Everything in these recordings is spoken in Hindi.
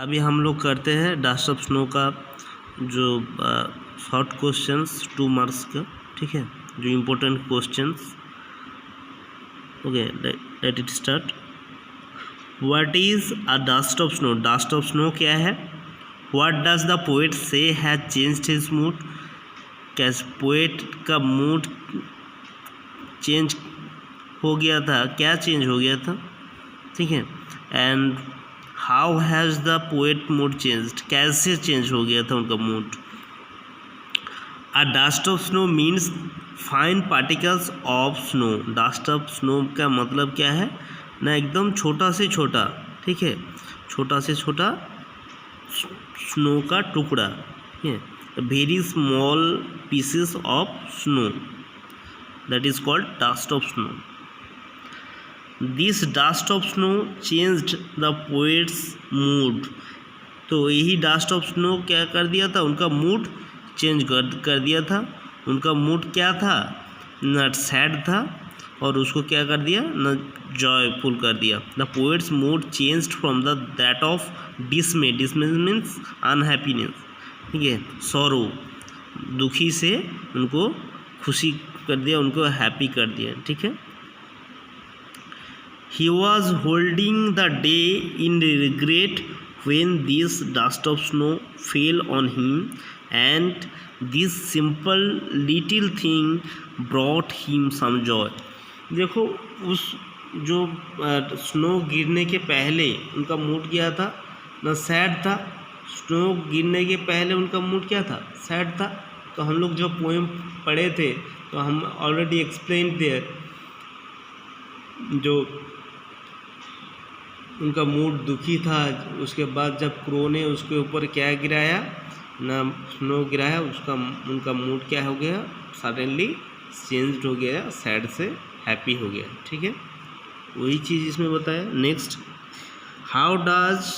अभी हम लोग करते हैं डस्ट ऑफ स्नो का जो शॉर्ट क्वेश्चंस 2 मार्क्स का, ठीक है, जो important questions. Okay, let it start. What is a dust of snow? Dust of snow क्या है? व्हाट डज द पोएट से हैज चेंज्ड हिज मूड? कैसे पोएट का मूड चेंज हो गया था, क्या चेंज हो गया था, ठीक है। And how has the poet mood changed? कैसे चेंज हो गया था उनका mood. A dust of snow means fine particles of snow. Dust of snow का मतलब क्या है ना, एकदम छोटा से छोटा, ठीक है, छोटा से छोटा स्नो का टुकड़ा, ठीक है, very small pieces of snow, that is called dust of snow. This dust of snow changed the poets mood. तो यही डस्ट ऑफ स्नो क्या कर दिया था, उनका मूड चेंज कर दिया था। उनका मूड क्या था, न सैड था, और उसको क्या कर दिया, न जॉयफुल कर दिया। The poets mood changed from the that of डिसमे। डिसमे means unhappiness, ठीक है, सॉरो, दुखी से उनको खुशी कर दिया, उनको हैप्पी कर दिया, ठीक है। He was holding the day in regret when this dust of snow fell on him, and this simple little thing brought him some joy. देखो, उस जो स्नो गिरने के पहले उनका मूड क्या था, ना सैड था। स्नो गिरने के पहले उनका मूड क्या था, सैड था। तो हम लोग जो पोएम पढ़े थे, तो हम ऑलरेडी एक्सप्लेन देयर, जो उनका मूड दुखी था। उसके बाद जब क्रो ने उसके ऊपर क्या गिराया ना, स्नो गिराया, उसका उनका मूड क्या हो गया, सडनली चेंज हो गया, सैड से हैप्पी हो गया, ठीक है। वही चीज़ इसमें बताया। Next, how does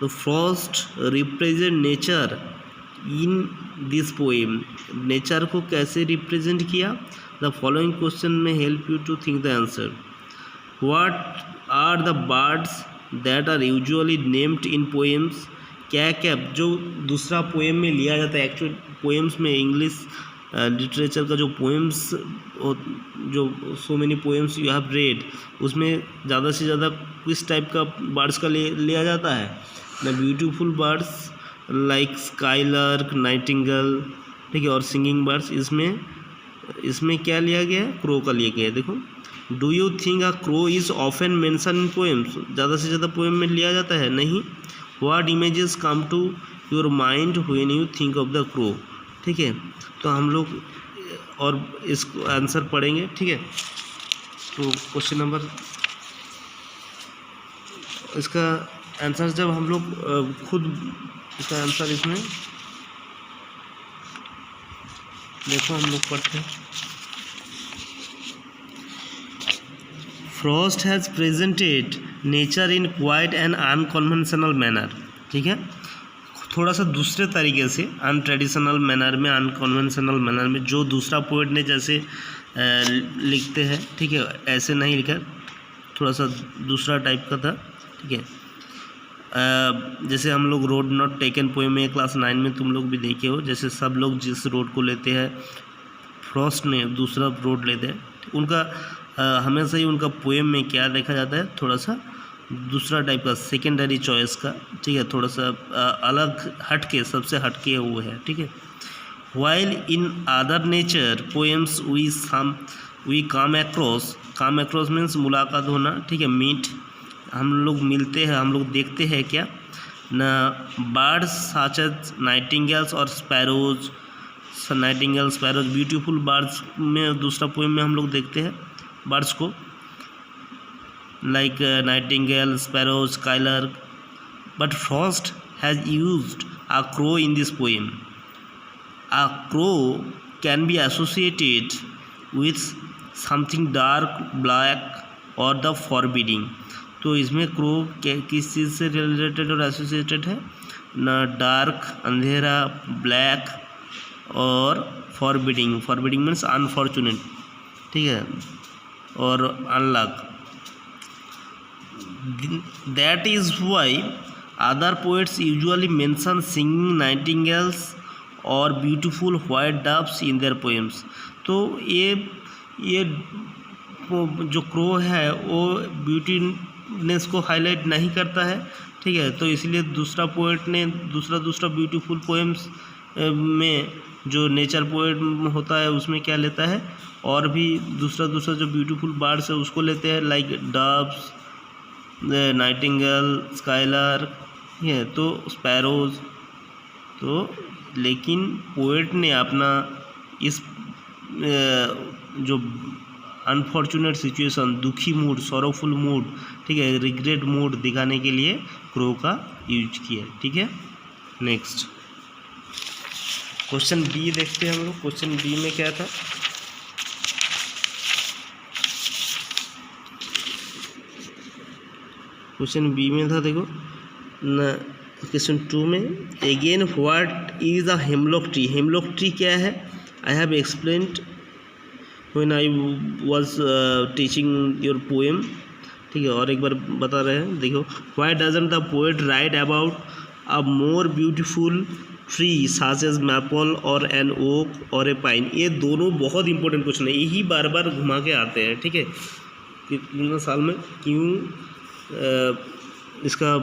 the Frost represent nature in this poem? Nature को कैसे रिप्रेजेंट किया? द फॉलोइंग क्वेश्चन में help you to think the answer. What are the birds that are usually named in poems? क्या क्या जो दूसरा पोएम में लिया जाता है, एक्चुअल पोएम्स में, इंग्लिश लिटरेचर का जो पोएम्स, जो so many poems you have read, उसमें ज़्यादा से ज़्यादा किस टाइप का बर्ड्स का लिया जाता है the beautiful birds like skylark, Nightingale, ठीक है, और सिंगिंग बर्ड्स। इसमें क्या लिया गया है, क्रो का लिया गया है। देखो, do you think a crow is often mention in poems? ज़्यादा से ज़्यादा पोएम में लिया जाता है, नहीं। What images come to your mind when you think of the crow? ठीक है, तो हम लोग और इस आंसर पढ़ेंगे, ठीक है। तो क्वेश्चन नंबर, इसका आंसर जब हम लोग खुद इसका आंसर इसमें देखो, हम लोग पढ़ते हैं। Frost has presented nature in quiet and unconventional manner, ठीक है, थोड़ा सा दूसरे तरीके से, अनट्रेडिशनल मैनर में, अनकन्वेंशनल मैनर में, जो दूसरा पोएट ने जैसे लिखते हैं, ठीक है, ऐसे नहीं लिखा, थोड़ा सा दूसरा टाइप का था, ठीक है। जैसे हम लोग रोड नॉट टेकन पोएम में क्लास 9 में तुम लोग भी देखे हो, जैसे सब लोग जिस रोड को लेते हैं, फ्रॉस्ट ने दूसरा रोड लेते हैं, उनका हमेशा ही उनका पोएम में क्या देखा जाता है, थोड़ा सा दूसरा टाइप का, सेकेंडरी चॉइस का, ठीक है, थोड़ा सा अलग हटके, सबसे हटके वो है, ठीक है। While in other nature poems we come across means मुलाकात होना, ठीक है, मीट, हम लोग मिलते हैं, हम लोग देखते हैं क्या ना, बर्ड्स सच एज नाइटिंगेल्स और sparrows, Nightingale, sparrows, beautiful birds में दूसरा पोएम में हम लोग देखते हैं बर्ड्स को, like Nightingale, sparrows, skylark. But Frost has used a crow in this poem. A crow can be associated with something dark, black और द फॉरबिडिंग। तो इसमें क्रो किस चीज़ से रिलेटेड और एसोसिएटेड है ना, डार्क, अंधेरा, ब्लैक और फॉरबिडिंग। फॉरबिडिंग मीन्स अनफॉर्चुनेट, ठीक है, और अनलक। That is why other poets usually mention singing nightingales और beautiful white doves in their poems. तो ये जो क्रो है वो ब्यूटीनेस को हाईलाइट नहीं करता है, ठीक है। तो इसलिए दूसरा पोएट ने दूसरा ब्यूटीफुल पोएम्स में जो नेचर पोएट होता है उसमें क्या लेता है, और भी दूसरा जो ब्यूटीफुल बर्ड्स है उसको लेते हैं, लाइक डव्स, नाइटिंगेल, स्काइलर, ये तो स्पैरोज। तो लेकिन पोएट ने अपना इस जो अनफॉर्चुनेट सिचुएशन, दुखी मूड, सॉरोफुल मूड, ठीक है, रिग्रेट मूड दिखाने के लिए क्रो का यूज किया, ठीक है। नेक्स्ट क्वेश्चन बी देखते हैं हम लोग। क्वेश्चन बी में क्या था, क्वेश्चन बी में था, देखो न, क्वेश्चन 2 में again what is a hemlock tree. Hemlock tree क्या है, I have explained when I was teaching your poem, ठीक है, और एक बार बता रहे हैं। देखो, why doesn't the poet write about a more beautiful tree such as maple और एन ओक और ए पाइन। ये दोनों बहुत इंपॉर्टेंट क्वेश्चन है, यही बार बार घुमा के आते हैं, ठीक है। कितने साल में क्यों इसका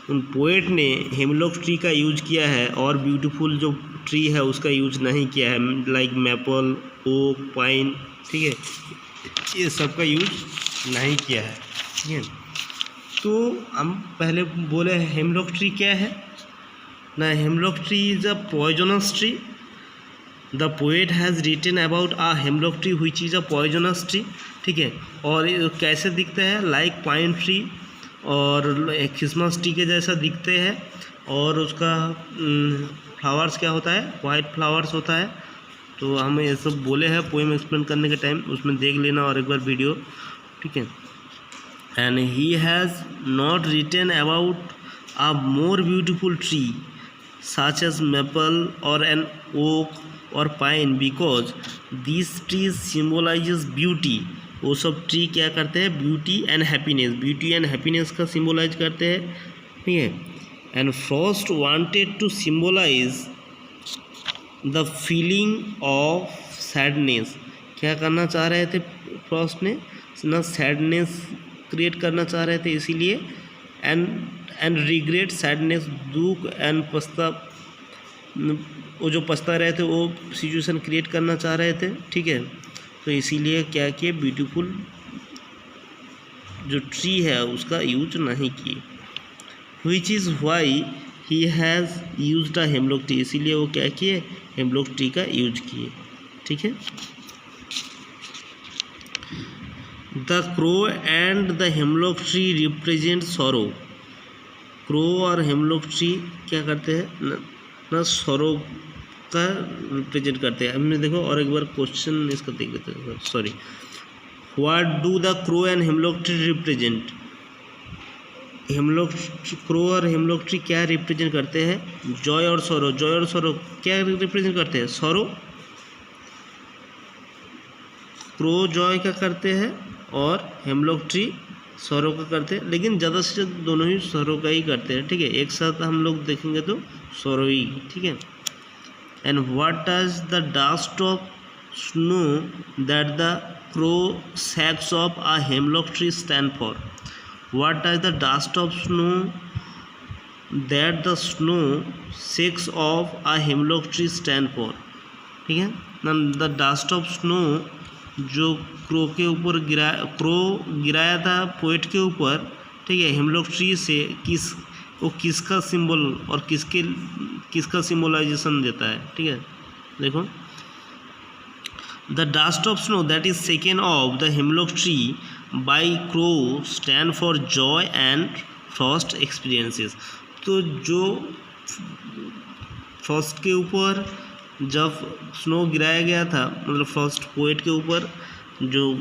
पोएट ने हेमलॉक ट्री का यूज किया है और ब्यूटीफुल जो ट्री है उसका यूज नहीं किया है, लाइक मैपल, ओक, पाइन, ठीक है, ये सब का यूज नहीं किया है, ठीक है। तो हम पहले बोले हेमलॉक ट्री क्या है ना, hemlock tree is a poisonous tree. The poet has written about a hemlock tree which is a poisonous tree, ठीक है। और कैसे दिखते हैं, लाइक पाइन ट्री और क्रिसमस ट्री के जैसा दिखते हैं, और उसका फ्लावर्स क्या होता है, वाइट फ्लावर्स होता है। तो हम ये सब बोले हैं पोएम एक्सप्लेन करने के टाइम, उसमें देख लेना और एक बार वीडियो, ठीक है। And he has not written about a more beautiful tree such as maple or an oak or pine because these trees symbolizes beauty। वो सब ट्री क्या करते हैं, beauty and happiness, beauty and happiness का सिम्बोलाइज करते हैं, ठीक है। And Frost wanted to symbolise the feeling of sadness. क्या करना चाह रहे थे फ्रॉस्ट ने ना, सैडनेस क्रिएट करना चाह रहे थे, इसीलिए एंड रिग्रेट, सैडनेस, दुख, एंड पछता, वो जो पछता रहे थे वो सिचुएशन क्रिएट करना चाह रहे थे, ठीक है। तो इसीलिए क्या किए, ब्यूटीफुल जो ट्री है उसका यूज नहीं किए, which is why he has used a hemlock tree. इसीलिए वो क्या किए, हेमलॉक ट्री का यूज किए, ठीक है। The crow and the hemlock tree represent sorrow. Crow और हेमलॉक ट्री क्या करते हैं ना, सॉरो का रिप्रेजेंट करते हैं। हमने देखो और एक बार क्वेश्चन इसका देख लेते हैं, sorry. What do the crow and hemlock tree represent. Crow और हेमलॉक ट्री क्या रिप्रेजेंट करते हैं, जॉय और सॉरो। जॉय और सॉरो क्या रिप्रेजेंट करते हैं, सॉरो। क्रो जॉय का करते हैं और हेमलॉक ट्री सौरों का करते हैं, लेकिन ज़्यादा से ज़्यादा दोनों ही सौरों का ही करते हैं, ठीक है। एक साथ हम लोग देखेंगे तो सौरों ही, ठीक है। And what does the dust of snow that the crow sacks of a hemlock tree stand for. What does the dust of snow that the snow sacks of a hemlock tree stand for, ठीक है ना। द डस्ट ऑफ स्नो जो क्रो के ऊपर गिराया था पोएट के ऊपर, ठीक है, हेमलॉक ट्री से, किसका सिंबल और किसका सिंबलाइजेशन देता है, ठीक है। देखो, the dust of snow that is second of the hemlock tree by crow stand for Joy and Frost experiences. तो जो फ्रॉस्ट के ऊपर जब स्नो गिराया गया था, मतलब फर्स्ट पोएट के ऊपर जो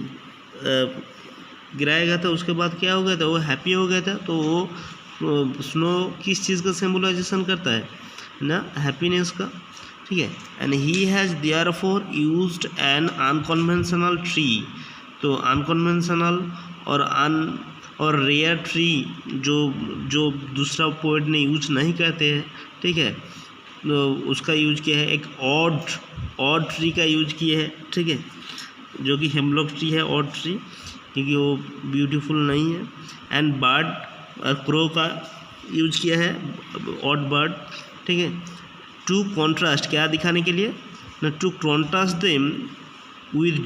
गिराया गया था, उसके बाद क्या हो गया था, वो हैप्पी हो गया था। तो वो स्नो किस चीज़ का सिम्बलाइजेशन करता है ना, हैप्पीनेस का, ठीक है। And he has therefore used N unconventional tree. तो अनकन्वेंशनल और और रेयर ट्री जो जो दूसरा पोएट ने यूज नहीं करते हैं, ठीक है, तो उसका यूज किया है। एक ऑड ट्री का यूज किया है, ठीक है, जो कि हेमलॉक ट्री है, ऑड ट्री, क्योंकि वो ब्यूटीफुल नहीं है। एंड बर्ड, क्रो का यूज किया है, ऑड बर्ड, ठीक है। टू कॉन्ट्रास्ट, क्या दिखाने के लिए ना, to contrast them with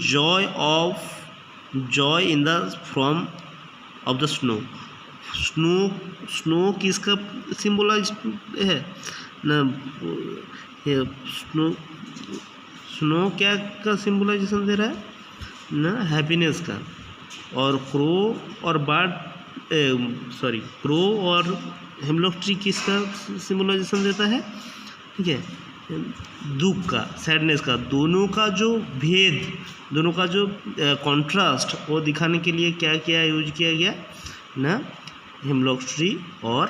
joy in the from of the snow. Snow किसका सिंबलाइज है ना, स्नो क्या का सिंबलाइजेशन दे रहा है ना, हैप्पीनेस का। और क्रो और हेमलॉक ट्री किसका सिंबलाइजेशन देता है, ठीक है, दुख का, सैडनेस का। दोनों का जो भेद, दोनों का जो कॉन्ट्रास्ट, वो दिखाने के लिए क्या क्या यूज किया गया ना, हेमलॉक ट्री और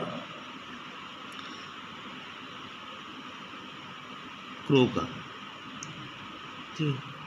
क्रो का, ठीक है।